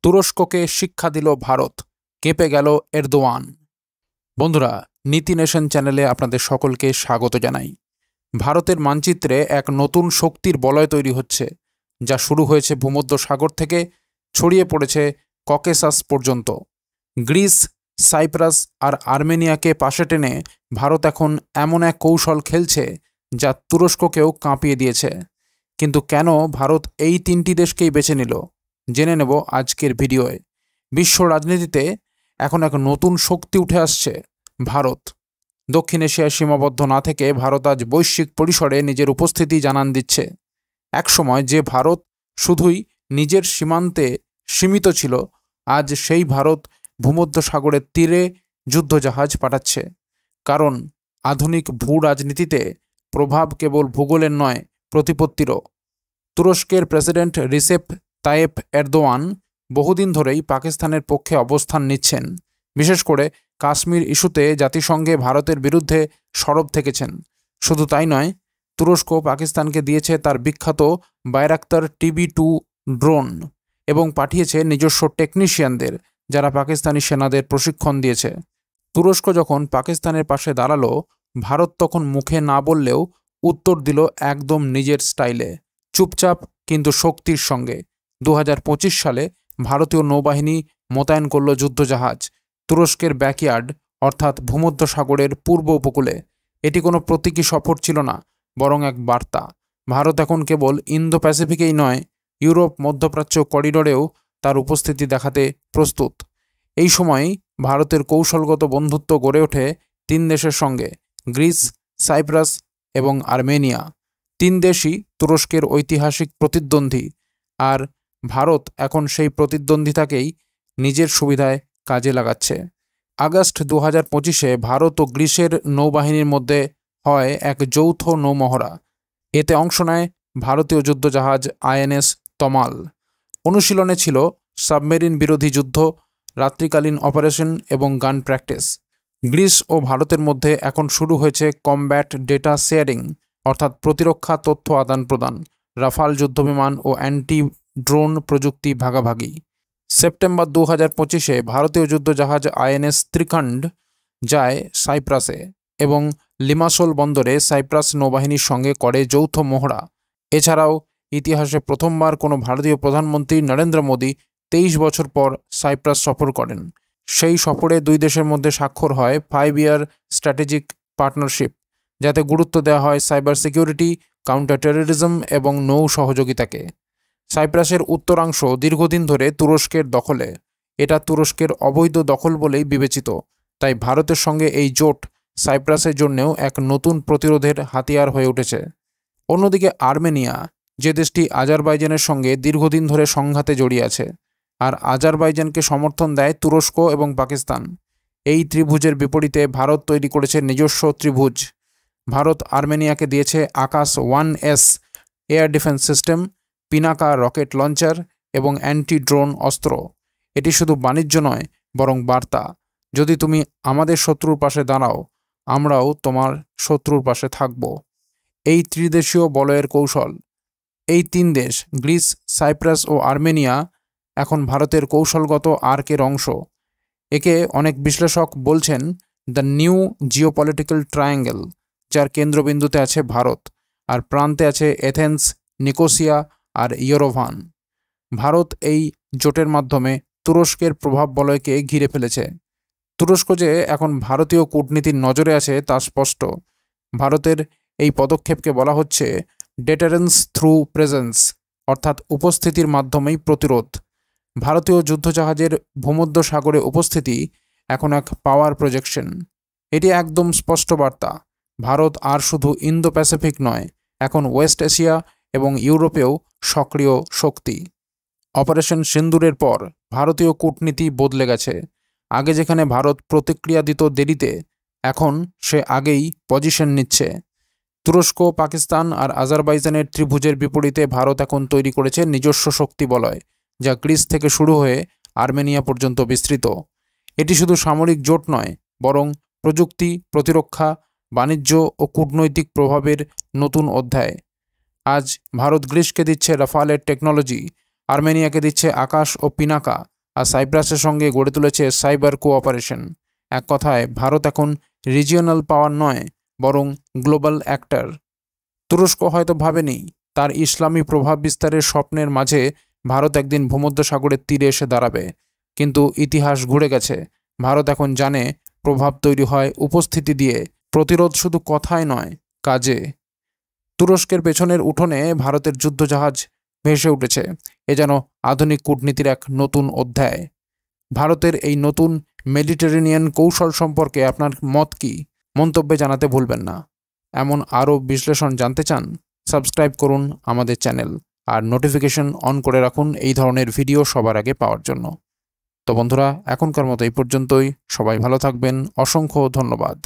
তুরস্ককে শিক্ষা দিল ভারত, কেঁপে গেল এরদোয়ান। বন্ধুরা, নীতি নেশন চ্যানেলে আপনাদের সকলকে স্বাগত জানাই। ভারতের মানচিত্রে এক নতুন শক্তির বলয় তৈরি হচ্ছে, যা শুরু হয়েছে ভূমধ্যসাগর থেকে ছড়িয়ে পড়েছে ককেসাস পর্যন্ত। গ্রিস, সাইপ্রাস আর আর্মেনিয়াকে পাশে টেনে ভারত এখন এমন এক কৌশল খেলছে যা তুরস্ককেও কাঁপিয়ে দিয়েছে। কিন্তু কেন ভারত এই তিনটি দেশকেই বেছে নিল, জেনে নেব আজকের ভিডিওয়ে। বিশ্ব রাজনীতিতে এখন এক নতুন শক্তি উঠে আসছে, ভারত। দক্ষিণ এশিয়ায় সীমাবদ্ধ না থেকে ভারত আজ বৈশ্বিক পরিসরে নিজের উপস্থিতি জানান দিচ্ছে। একসময় যে ভারত শুধুই নিজের সীমান্তে সীমিত ছিল, আজ সেই ভারত ভূমধ্যসাগরের তীরে যুদ্ধজাহাজ পাঠাচ্ছে। কারণ আধুনিক ভূ রাজনীতিতে প্রভাব কেবল ভূগোলের নয়, প্রতিপত্তিরও। তুরস্কের প্রেসিডেন্ট রিসেপ তাইয়েপ এরদোয়ান বহুদিন ধরেই পাকিস্তানের পক্ষে অবস্থান নিচ্ছেন। বিশেষ করে কাশ্মীর ইস্যুতে জাতিসংঘে ভারতের বিরুদ্ধে সরব থেকেছেন। শুধু তাই নয়, তুরস্ক পাকিস্তানকে দিয়েছে তার বিখ্যাত বাইরাক্তার TB2 ড্রোন এবং পাঠিয়েছে নিজস্ব টেকনিশিয়ানদের, যারা পাকিস্তানি সেনাদের প্রশিক্ষণ দিয়েছে। তুরস্ক যখন পাকিস্তানের পাশে দাঁড়ালো, ভারত তখন মুখে না বললেও উত্তর দিল একদম নিজের স্টাইলে, চুপচাপ কিন্তু শক্তির সঙ্গে। 2025 সালে ভারতীয় নৌবাহিনী মোতায়েন করল যুদ্ধজাহাজ তুরস্কের ব্যাকইয়ার্ড, অর্থাৎ ভূমধ্যসাগরের পূর্ব উপকূলে। এটি কোনো প্রতীকী সফর ছিল না, বরং এক বার্তা। ভারত এখন কেবল ইন্দো প্যাসিফিকেই নয়, ইউরোপ মধ্যপ্রাচ্য করিডোরেও তার উপস্থিতি দেখাতে প্রস্তুত। এই সময়েই ভারতের কৌশলগত বন্ধুত্ব গড়ে ওঠে তিন দেশের সঙ্গে, গ্রিস, সাইপ্রাস এবং আর্মেনিয়া। তিন দেশই তুরস্কের ঐতিহাসিক প্রতিদ্বন্দ্বী, আর ভারত এখন সেই প্রতিদ্বন্দ্বিতাকেই নিজের সুবিধায় কাজে লাগাচ্ছে। আগস্ট 2025-এ ভারত ও গ্রিসের নৌবাহিনীর মধ্যে হয় এক যৌথ নৌমহড়া। এতে অংশ নেয় ভারতীয় যুদ্ধজাহাজ INS তমাল। অনুশীলনে ছিল সাবমেরিন বিরোধী যুদ্ধ, রাত্রিকালীন অপারেশন এবং গান প্র্যাকটিস। গ্রিস ও ভারতের মধ্যে এখন শুরু হয়েছে কমব্যাট ডেটা শেয়ারিং, অর্থাৎ প্রতিরক্ষা তথ্য আদান প্রদান, রাফাল যুদ্ধবিমান ও অ্যান্টি ড্রোন প্রযুক্তি ভাগাভাগি। সেপ্টেম্বর 2025-এ ভারতীয় যুদ্ধজাহাজ INS ত্রিখণ্ড যায় সাইপ্রাসে এবং লিমাসোল বন্দরে সাইপ্রাস নৌবাহিনীর সঙ্গে করে যৌথ মহড়া। এছাড়াও ইতিহাসে প্রথমবার কোনো ভারতীয় প্রধানমন্ত্রী নরেন্দ্র মোদী 23 বছর পর সাইপ্রাস সফর করেন। সেই সফরে দুই দেশের মধ্যে স্বাক্ষর হয় 5 ইয়ার স্ট্র্যাটেজিক পার্টনারশিপ, যাতে গুরুত্ব দেওয়া হয় সাইবার সিকিউরিটি, কাউন্টার টেররিজম এবং নৌ সহযোগিতাকে। সাইপ্রাসের উত্তরাংশ দীর্ঘদিন ধরে তুরস্কের দখলে। এটা তুরস্কের অবৈধ দখল বলেই বিবেচিত। তাই ভারতের সঙ্গে এই জোট সাইপ্রাসের জন্যও এক নতুন প্রতিরোধের হাতিয়ার হয়ে উঠেছে। অন্যদিকে আর্মেনিয়া, যে দেশটি আজারবাইজানের সঙ্গে দীর্ঘদিন ধরে সংঘাতে জড়িয়ে আছে, আর আজারবাইজানকে সমর্থন দেয় তুরস্ক এবং পাকিস্তান। এই ত্রিভুজের বিপরীতে ভারত তৈরি করেছে নিজস্ব ত্রিভুজ। ভারত আর্মেনিয়াকে দিয়েছে আকাশ 1S air defence system, Pinaka rocket launcher এবং অ্যান্টি ড্রোন অস্ত্র। এটি শুধু বাণিজ্য নয়, বরং বার্তা। যদি তুমি আমাদের শত্রুর পাশে দাঁড়াও, আমরাও তোমার শত্রুর পাশে থাকব। এই ত্রিদেশীয় বলয়ের কৌশল। এই তিন দেশ, গ্রিস, সাইপ্রাস ও আর্মেনিয়া, এখন ভারতের কৌশলগত আর্কের অংশ। একে অনেক বিশ্লেষক বলছেন দ্য নিউ জিওপলিটিক্যাল ট্রায়াঙ্গেল, যার কেন্দ্রবিন্দুতে আছে ভারত আর প্রান্তে আছে এথেন্স, নিকোসিয়া আর ইয়েরেভান। ভারত এই জোটের মাধ্যমে তুরস্কের প্রভাব বলয়কে ঘিরে ফেলেছে। তুরস্ক যে এখন ভারতীয় কূটনীতির নজরে আছে তা স্পষ্ট। ভারতের এই পদক্ষেপকে বলা হচ্ছে ডেটারেন্স থ্রু প্রেজেন্স, অর্থাৎ উপস্থিতির মাধ্যমেই প্রতিরোধ। ভারতীয় যুদ্ধজাহাজের ভূমধ্যসাগরে উপস্থিতি এখন এক পাওয়ার প্রজেকশন। এটি একদম স্পষ্ট বার্তা। ভারত আর শুধু ইন্দো প্যাসিফিক নয়, এখন ওয়েস্ট এশিয়া এবং ইউরোপেও সক্রিয় শক্তি। অপারেশন সিন্দুরের পর ভারতীয় কূটনীতি বদলে গেছে। আগে যেখানে ভারত প্রতিক্রিয়া দিত দেরিতে, এখন সে আগেই পজিশন নিচ্ছে। তুরস্ক, পাকিস্তান আর আজারবাইজানের ত্রিভুজের বিপরীতে ভারত এখন তৈরি করেছে নিজস্ব শক্তি বলয়, যা গ্রিস থেকে শুরু হয়ে আর্মেনিয়া পর্যন্ত বিস্তৃত। এটি শুধু সামরিক জোট নয়, বরং প্রযুক্তি, প্রতিরক্ষা, বাণিজ্য ও কূটনৈতিক প্রভাবের নতুন অধ্যায়। আজ ভারত গ্রিসকে দিচ্ছে রাফালের টেকনোলজি, আর্মেনিয়াকে দিচ্ছে আকাশ ও পিনাকা, আর সাইপ্রাসের সঙ্গে গড়ে তুলেছে সাইবার কোঅপারেশন। এক কথায় ভারত এখন রিজিওনাল পাওয়ার নয়, বরং গ্লোবাল অ্যাক্টর। তুরস্ক হয়তো ভাবেনি তার ইসলামী প্রভাব বিস্তারের স্বপ্নের মাঝে ভারত একদিন ভূমধ্যসাগরের তীরে এসে দাঁড়াবে, কিন্তু ইতিহাস ঘুরে গেছে। ভারত এখন জানে প্রভাব তৈরি হয় উপস্থিতি দিয়ে, প্রতিরোধ শুধু কথায় নয়, কাজে। তুরস্কের পেছনের উঠোনে ভারতের যুদ্ধজাহাজ ভেসে উঠেছে। এ যেন আধুনিক কূটনীতির এক নতুন অধ্যায়। ভারতের এই নতুন মেডিটেরেনিয়ান কৌশল সম্পর্কে আপনার মত কি? মন্তব্যে জানাতে ভুলবেন না। এমন আরও বিশ্লেষণ জানতে চান? সাবস্ক্রাইব করুন আমাদের চ্যানেল আর নোটিফিকেশন অন করে রাখুন এই ধরনের ভিডিও সবার আগে পাওয়ার জন্য। তো বন্ধুরা, এখনকার মতো এই পর্যন্তই। সবাই ভালো থাকবেন। অসংখ্য ধন্যবাদ।